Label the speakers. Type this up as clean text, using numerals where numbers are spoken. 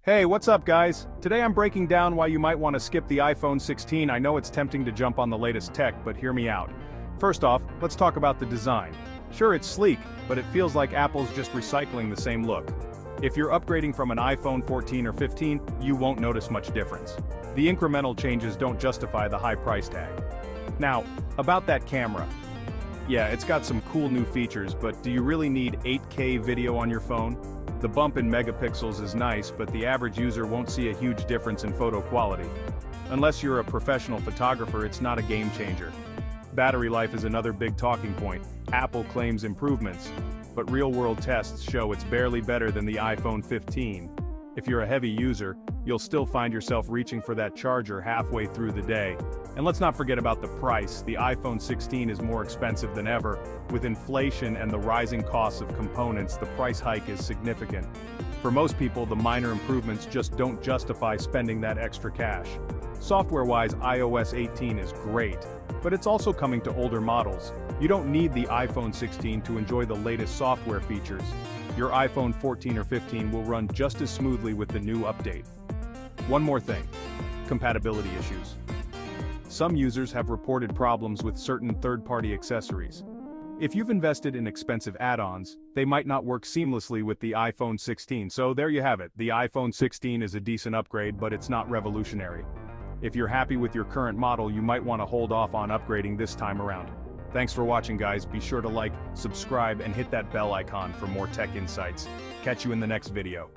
Speaker 1: Hey, what's up guys? Today I'm breaking down why you might want to skip the iPhone 16. I know it's tempting to jump on the latest tech, but hear me out. First off, let's talk about the design. Sure, it's sleek, but it feels like Apple's just recycling the same look. If you're upgrading from an iPhone 14 or 15, you won't notice much difference. The incremental changes don't justify the high price tag. Now, about that camera. Yeah, it's got some cool new features, but do you really need 8K video on your phone? The bump in megapixels is nice, but the average user won't see a huge difference in photo quality. Unless you're a professional photographer, it's not a game changer. Battery life is another big talking point. Apple claims improvements, but real-world tests show it's barely better than the iPhone 15. If you're a heavy user, you'll still find yourself reaching for that charger halfway through the day. And let's not forget about the price. The iPhone 16 is more expensive than ever. With inflation and the rising costs of components, the price hike is significant. For most people, the minor improvements just don't justify spending that extra cash. Software-wise, iOS 18 is great, but it's also coming to older models. You don't need the iPhone 16 to enjoy the latest software features. Your iPhone 14 or 15 will run just as smoothly with the new update. One more thing: compatibility issues. Some users have reported problems with certain third-party accessories. If you've invested in expensive add-ons, they might not work seamlessly with the iPhone 16. So there you have it. The iPhone 16 is a decent upgrade, but it's not revolutionary. If you're happy with your current model, you might want to hold off on upgrading this time around. Thanks for watching guys. Be sure to like, subscribe, and hit that bell icon for more tech insights. Catch you in the next video.